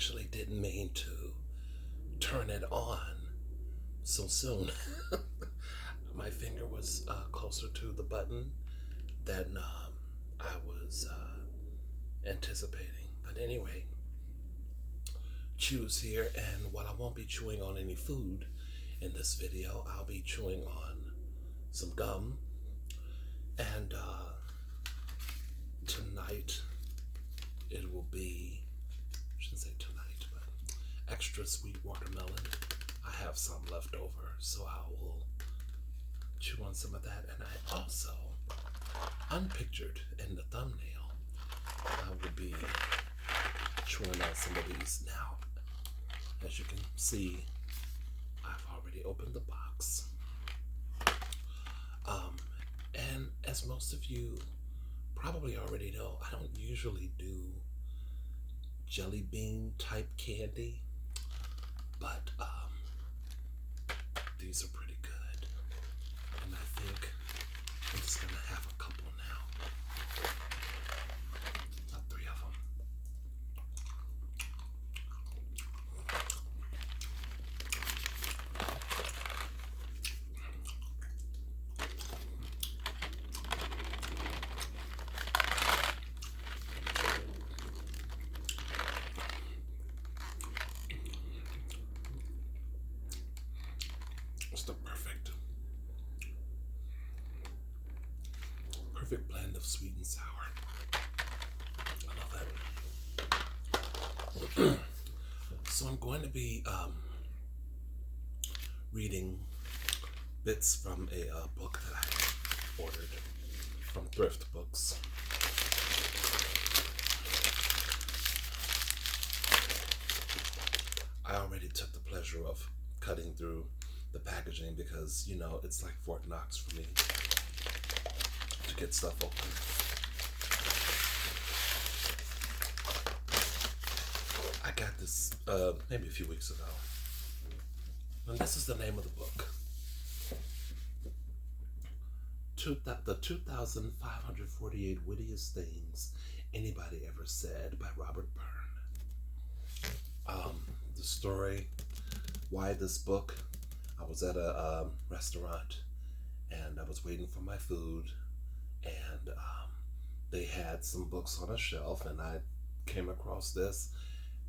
actually didn't mean to turn it on so soon. My finger was closer to the button than I was anticipating. But anyway, Chew's here, and while I won't be chewing on any food in this video, I'll be chewing on some gum. And tonight it will be, I shouldn't say tonight, but extra sweet watermelon. I have some left over, so I will chew on some of that. And I also, unpictured in the thumbnail, I will be chewing on some of these now. As you can see, I've already opened the box. And as most of you probably already know, I don't usually do jelly bean type candy, but these are pretty good. And I think I'm just gonna have a couple now. About 3 of them. It's the perfect blend of sweet and sour. I love that. So I'm going to be reading bits from a book that I ordered from Thrift Books. I already took the pleasure of cutting through the packaging because, you know, it's like Fort Knox for me to get stuff open. I got this maybe a few weeks ago. And this is the name of the book. The 2,548 Wittiest Things Anybody Ever Said by Robert Byrne. The story, why this book. I was at a restaurant and I was waiting for my food, and they had some books on a shelf, and I came across this,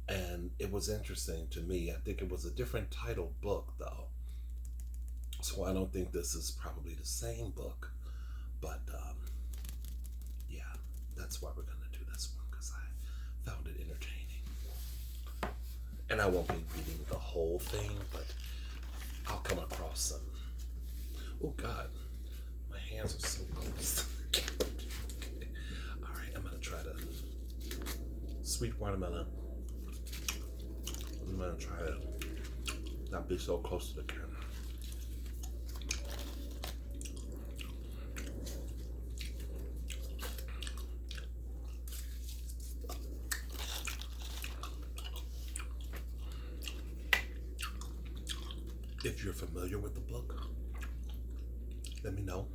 and it was interesting to me. I think it was a different titled book though, so I don't think this is probably the same book, but yeah, that's why we're gonna do this one, because I found it entertaining. And I won't be reading the whole thing, but I'll come across some. Oh God, my hands are so close. Okay. All right, I'm gonna try the sweet watermelon. I'm gonna try to not be so close to the camera. If you're familiar with the book, let me know.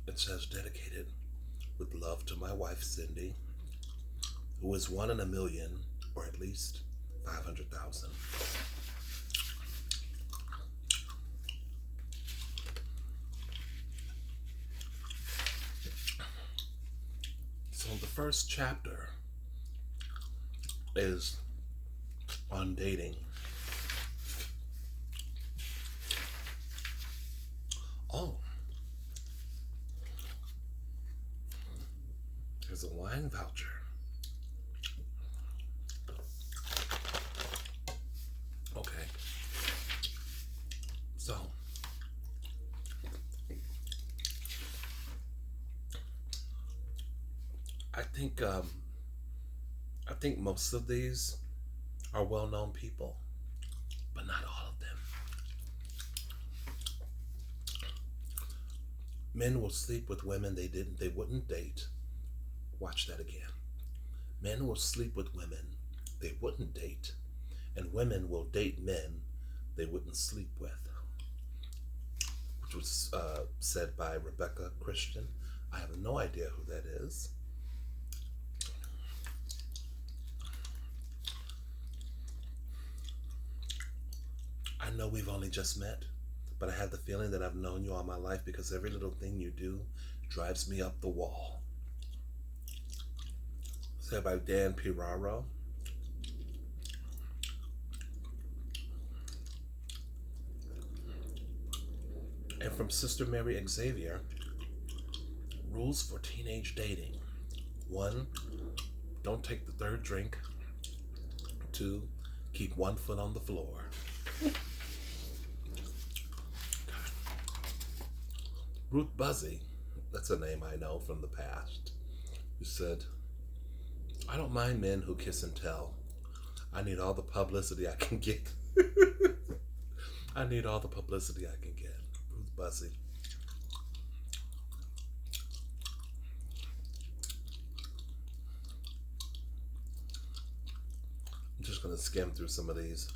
It says, dedicated with love to my wife, Cindy, who is 1 in a million, or at least 500,000. So the first chapter is on dating. Oh, there's a wine voucher. Okay. So, I think most of these are well-known people, but not all of them. Men will sleep with women they wouldn't date. Watch that again. Men will sleep with women they wouldn't date, and women will date men they wouldn't sleep with. Which was said by Rebecca Christian. I have no idea who that is. I know we've only just met, but I have the feeling that I've known you all my life because every little thing you do drives me up the wall. Said by Dan Piraro. And from Sister Mary Xavier, rules for teenage dating. 1, don't take the third drink. 2, keep one foot on the floor. Ruth Buzzy, that's a name I know from the past, who said, I don't mind men who kiss and tell. I need all the publicity I can get. I need all the publicity I can get. Ruth Buzzy. I'm just going to skim through some of these.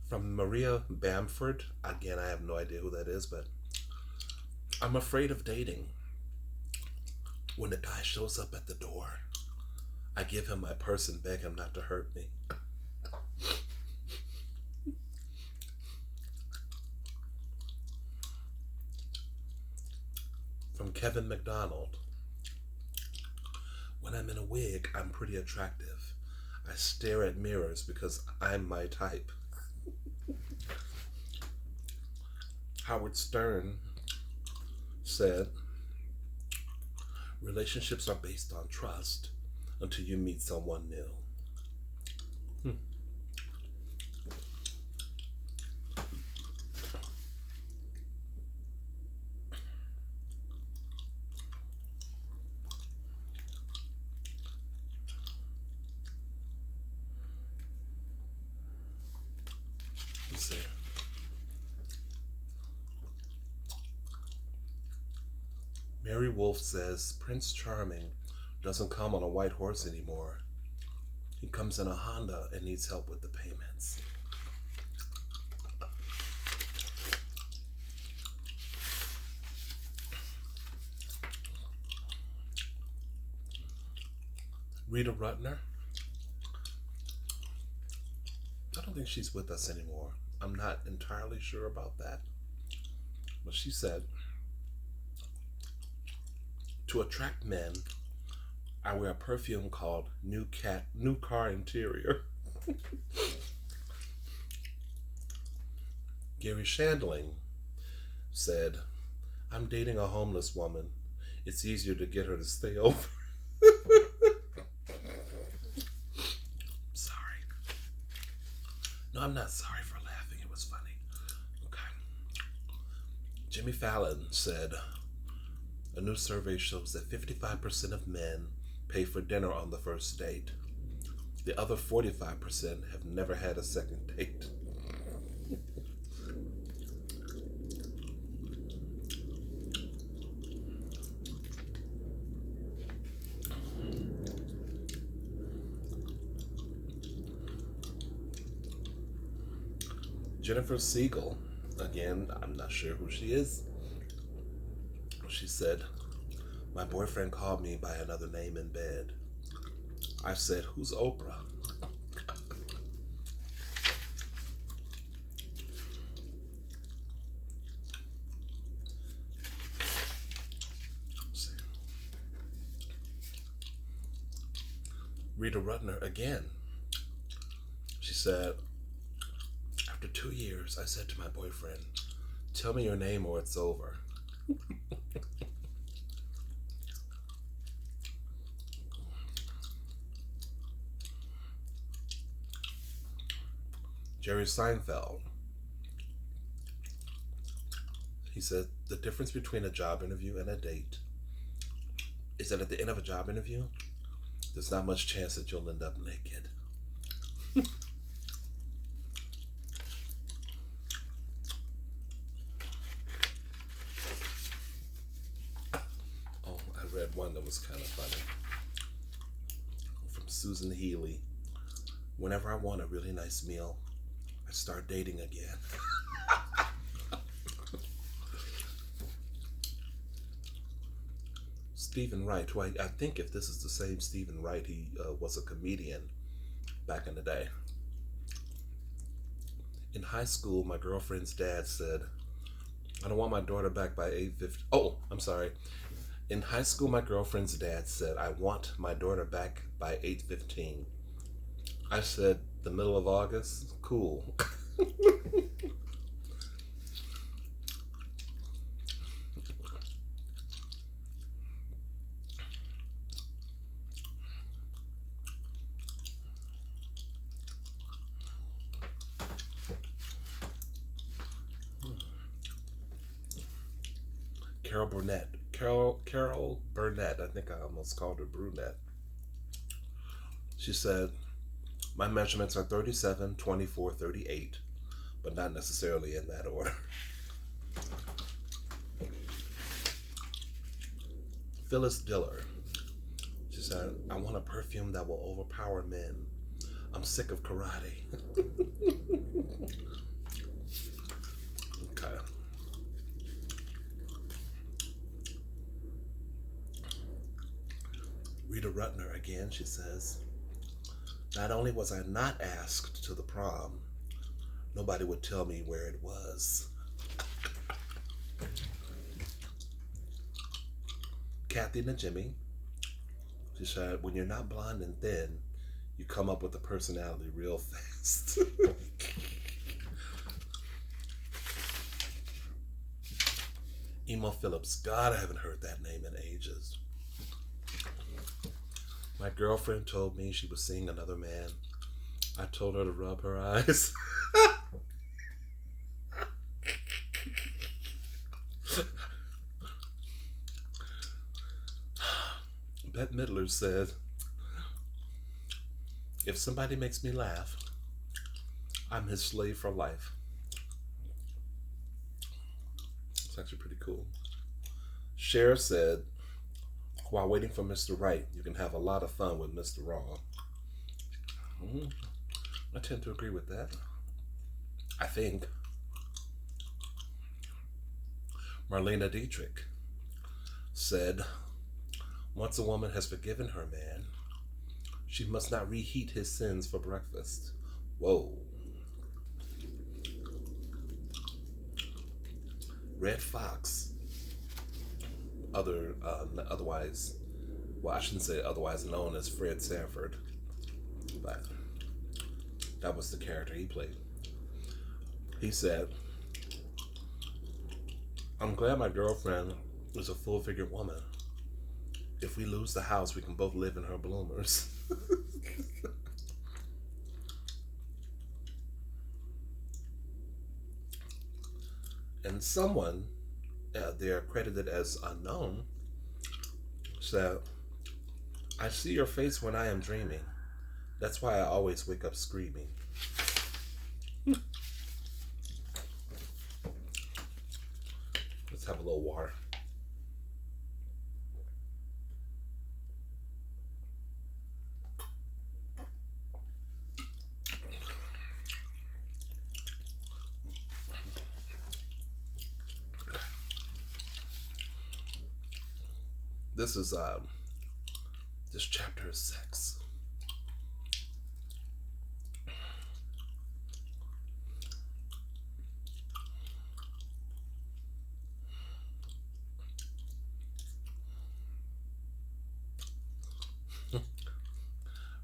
From Maria Bamford. Again, I have no idea who that is, but I'm afraid of dating. When the guy shows up at the door, I give him my purse and beg him not to hurt me. From Kevin McDonald. When I'm in a wig, I'm pretty attractive. I stare at mirrors because I'm my type. Howard Stern said, relationships are based on trust until you meet someone new. Let's see. Mary Wolf says, Prince Charming doesn't come on a white horse anymore. He comes in a Honda and needs help with the payments. Rita Rutner. I don't think she's with us anymore. I'm not entirely sure about that. But she said, to attract men, I wear a perfume called New Car Interior. Gary Shandling said, I'm dating a homeless woman. It's easier to get her to stay over. Sorry. No, I'm not sorry for laughing. It was funny. Okay. Jimmy Fallon said, a new survey shows that 55% of men pay for dinner on the first date. The other 45% have never had a second date. Jennifer Siegel, again, I'm not sure who she is. She said, my boyfriend called me by another name in bed. I said, who's Oprah? Rita Rutner again. She said, after 2 years, I said to my boyfriend, tell me your name or it's over. Jerry Seinfeld. He said, the difference between a job interview and a date is that at the end of a job interview, there's not much chance that you'll end up naked. was kind of funny. From Susan Healy. Whenever I want a really nice meal, I start dating again. Stephen Wright, who I think if this is the same Stephen Wright, he was a comedian back in the day. In high school, my girlfriend's dad said, I don't want my daughter back by 8:50. Oh, I'm sorry. In high school, my girlfriend's dad said, I want my daughter back by 8:15. I said, the middle of August? Cool. Carol Burnett, I think I almost called her brunette. She said, my measurements are 37, 24, 38, but not necessarily in that order. Phyllis Diller, she said, I want a perfume that will overpower men. I'm sick of karate. Okay. Rita Rutner again, she says, not only was I not asked to the prom, nobody would tell me where it was. Kathy Najimy, she said, when you're not blonde and thin, you come up with a personality real fast. Emo Phillips, God, I haven't heard that name in ages. My girlfriend told me she was seeing another man. I told her to rub her eyes. Bette Midler said, if somebody makes me laugh, I'm his slave for life. It's actually pretty cool. Cher said, while waiting for Mr. Right, you can have a lot of fun with Mr. Wrong. I tend to agree with that. I think. Marlena Dietrich said, once a woman has forgiven her man, she must not reheat his sins for breakfast. Whoa. Red Fox, otherwise, well, I shouldn't say otherwise known as Fred Sanford, but that was the character he played. He said, I'm glad my girlfriend is a full-figured woman. If we lose the house, we can both live in her bloomers. And someone, they're credited as unknown, said, I see your face when I am dreaming. That's why I always wake up screaming. Let's have a little water. This is this chapter is sex.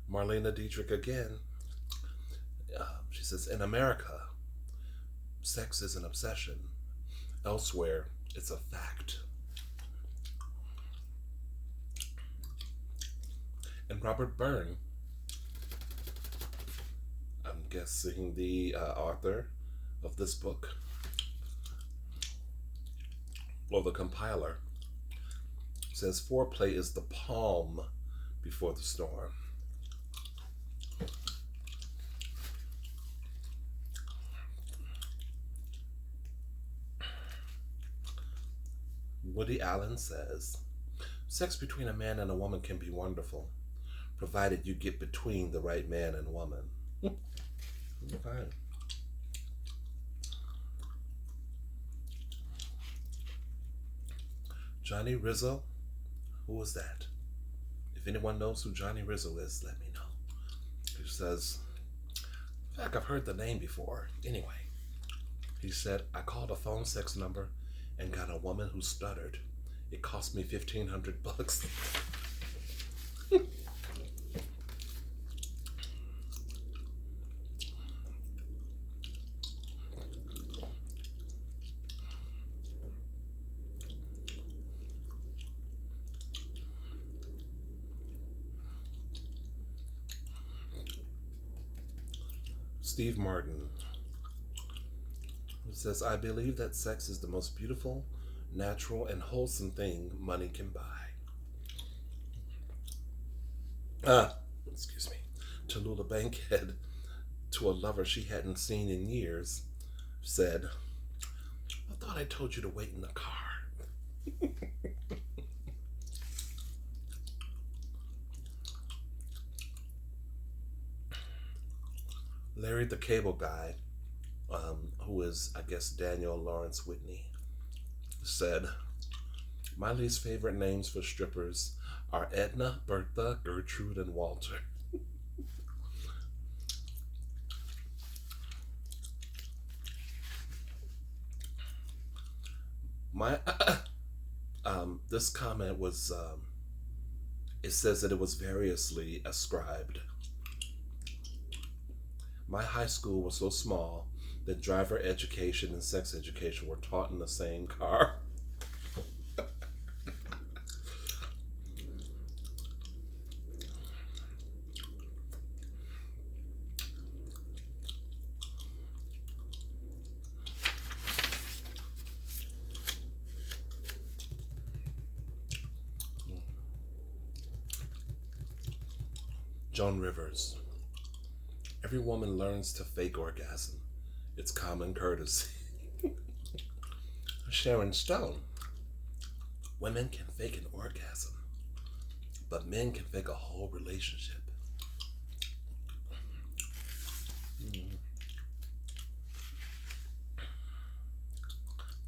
Marlena Dietrich again. She says, in America, sex is an obsession. Elsewhere, it's a fact. And Robert Byrne, I'm guessing the author of this book, or the compiler, says foreplay is the calm before the storm. Woody Allen says, Sex between a man and a woman can be wonderful, provided you get between the right man and woman. Fine. Johnny Rizzo? Who was that? If anyone knows who Johnny Rizzo is, let me know. He says, in fact, I've heard the name before. Anyway, he said, I called a phone sex number and got a woman who stuttered. It cost me $1,500. Steve Martin says, I believe that sex is the most beautiful, natural, and wholesome thing money can buy. Excuse me. Tallulah Bankhead, to a lover she hadn't seen in years, said, I thought I told you to wait in the car. Larry the Cable Guy, who is, I guess, Daniel Lawrence Whitney, said, my least favorite names for strippers are Edna, Bertha, Gertrude, and Walter. My this comment was, it says that it was variously ascribed. My high school was so small that driver education and sex education were taught in the same car. Joan Rivers. Every woman learns to fake orgasm. It's common courtesy. Sharon Stone. Women can fake an orgasm, but men can fake a whole relationship.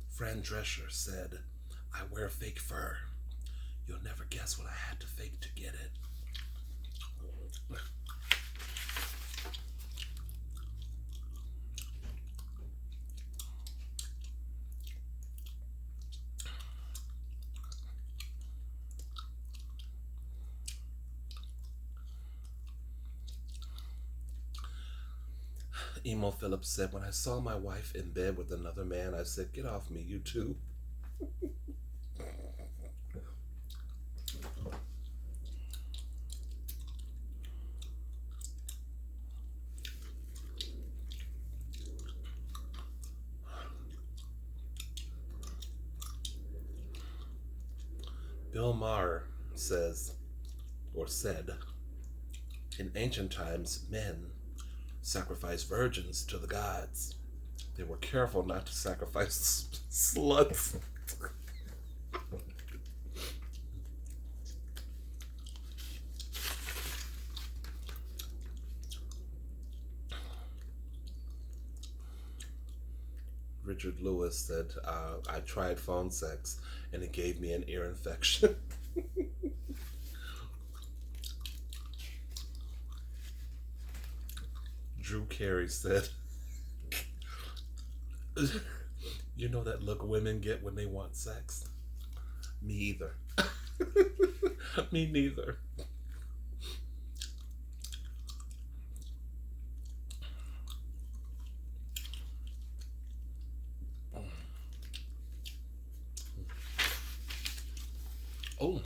Fran Drescher said, I wear fake fur. You'll never guess what I had to fake to get it. Emo Phillips said, when I saw my wife in bed with another man, I said, get off me, you too. Bill Maher says, or said, in ancient times, men sacrificed virgins to the gods. They were careful not to sacrifice sluts. Richard Lewis said, I tried phone sex and it gave me an ear infection. Drew Carey said, you know that look women get when they want sex? Me either. Me neither. Oh.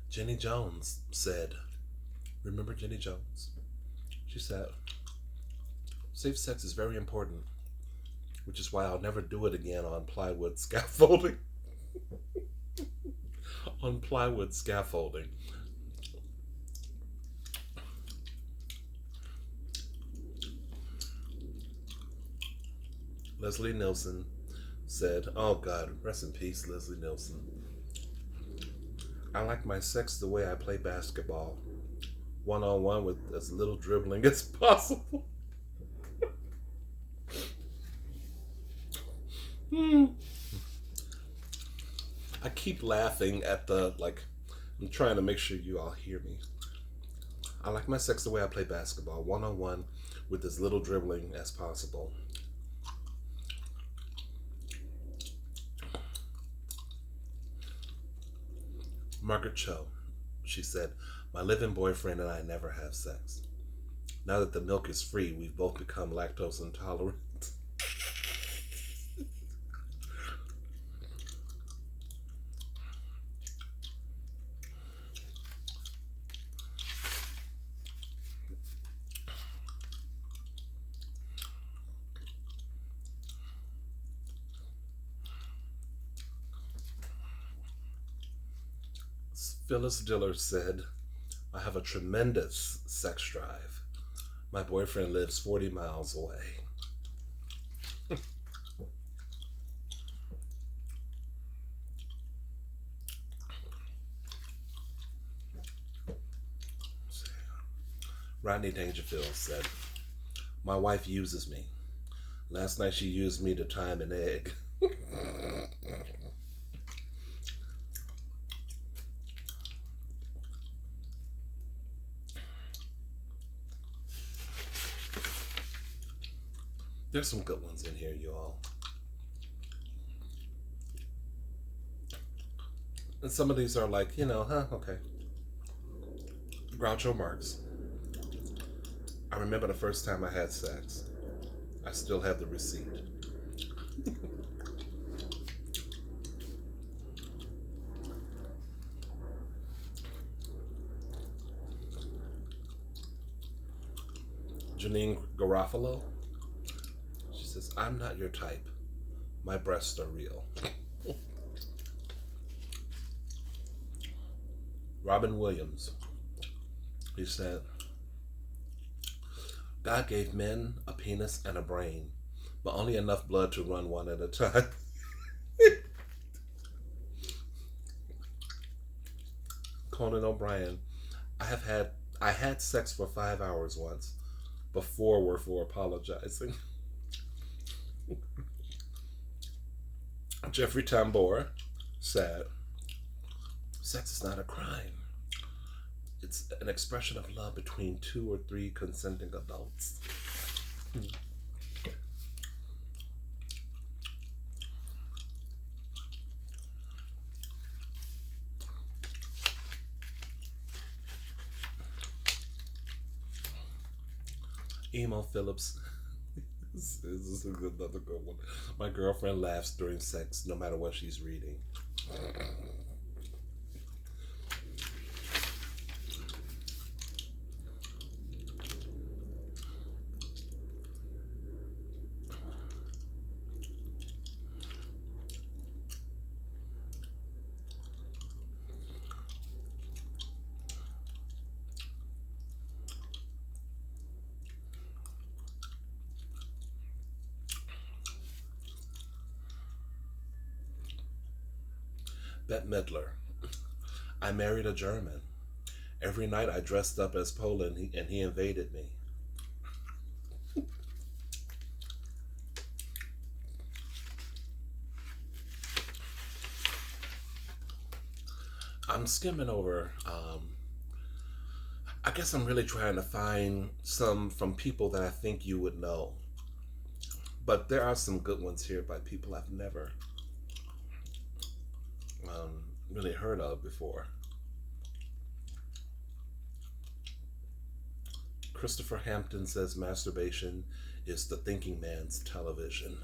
Jenny Jones said, remember Jenny Jones? She said, safe sex is very important, which is why I'll never do it again on plywood scaffolding. On plywood scaffolding. Leslie Nielsen said, oh God, rest in peace, Leslie Nielsen. I like my sex the way I play basketball, one on one with as little dribbling as possible. Hmm. I keep laughing at the, like, I'm trying to make sure you all hear me. I like my sex the way I play basketball, one on one with as little dribbling as possible. Margaret Cho, she said, my living boyfriend and I never have sex. Now that the milk is free, we've both become lactose intolerant. Phyllis Diller said, I have a tremendous sex drive. My boyfriend lives 40 miles away. Rodney Dangerfield said, my wife uses me. Last night she used me to time an egg. There's some good ones in here, you all. And some of these are like, okay. Groucho Marx. I remember the first time I had sex. I still have the receipt. Janine Garofalo. She says, I'm not your type. My breasts are real. Robin Williams. He said, God gave men a penis and a brain, but only enough blood to run one at a time. Conan O'Brien. I had sex for 5 hours once. Before were for apologizing. Jeffrey Tambor said, sex is not a crime. It's an expression of love between 2 or 3 consenting adults. Emo Phillips. This is another good one. My girlfriend laughs during sex no matter what she's reading. Bette Midler. I married a German. Every night I dressed up as Poland and he invaded me. I'm skimming over. I guess I'm really trying to find some from people that I think you would know. But there are some good ones here by people I've never really heard of before. Christopher Hampton says masturbation is the thinking man's television.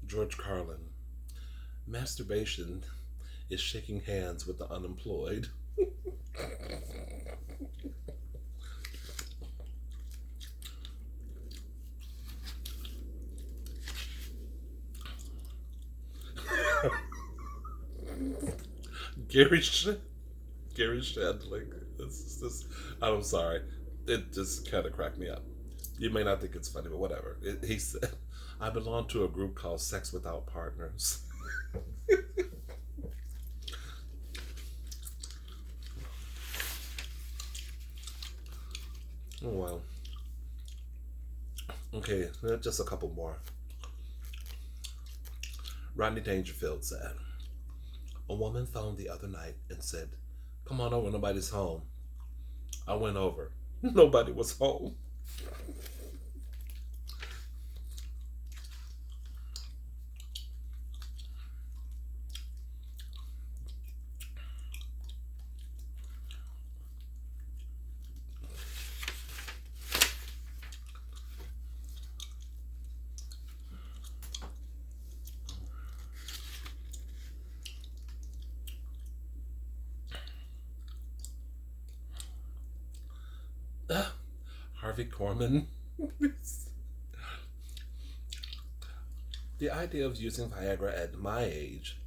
George Carlin. Masturbation is shaking hands with the unemployed. Gary Sh- Gary Shandling. I'm sorry. It just kind of cracked me up. You may not think it's funny, but whatever. He said, "I belong to a group called Sex Without Partners." Oh, well, okay, just a couple more. Rodney Dangerfield said, "A woman phoned the other night and said, 'Come on over, nobody's home.' I went over. Nobody was home." Harvey Korman. The idea of using Viagra at my age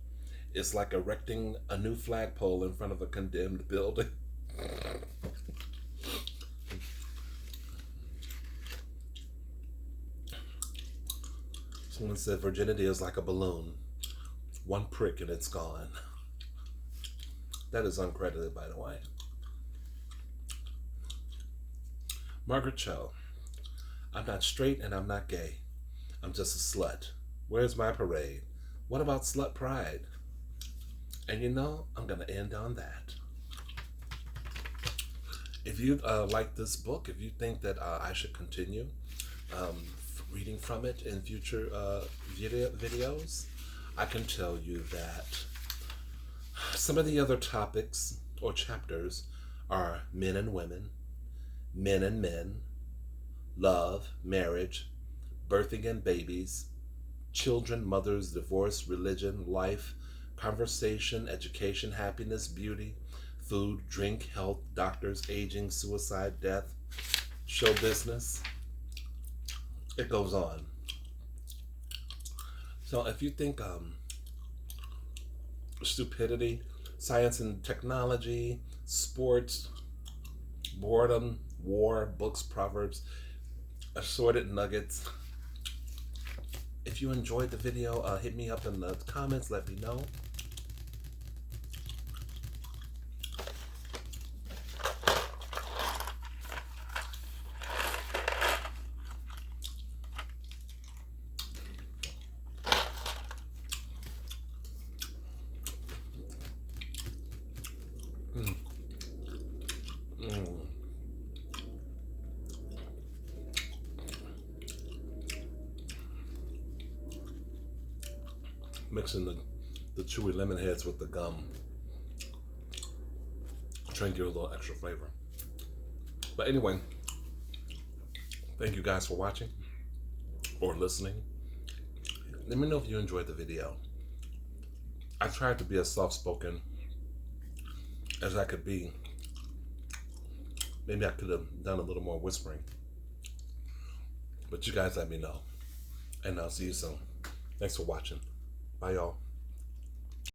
is like erecting a new flagpole in front of a condemned building. Someone said virginity is like a balloon. One prick and it's gone. That is uncredited, by the way. Margaret Cho. "I'm not straight and I'm not gay. I'm just a slut. Where's my parade? What about slut pride?" And you know, I'm going to end on that. If you like this book, if you think that I should continue reading from it in future videos, I can tell you that some of the other topics or chapters are men and women, men and men, love, marriage, birthing and babies, children, mothers, divorce, religion, life, conversation, education, happiness, beauty, food, drink, health, doctors, aging, suicide, death, show business. It goes on. So if you think stupidity, science and technology, sports, boredom, war, books, proverbs, assorted nuggets. If you enjoyed the video, hit me up in the comments, let me know. Mm. Mm. Mixing the chewy lemon heads with the gum, trying to give it a little extra flavor. But anyway, thank you guys for watching or listening. Let me know if you enjoyed the video. I tried to be as soft-spoken as I could be. Maybe I could have done a little more whispering. But you guys let me know. And I'll see you soon. Thanks for watching. Bye, y'all.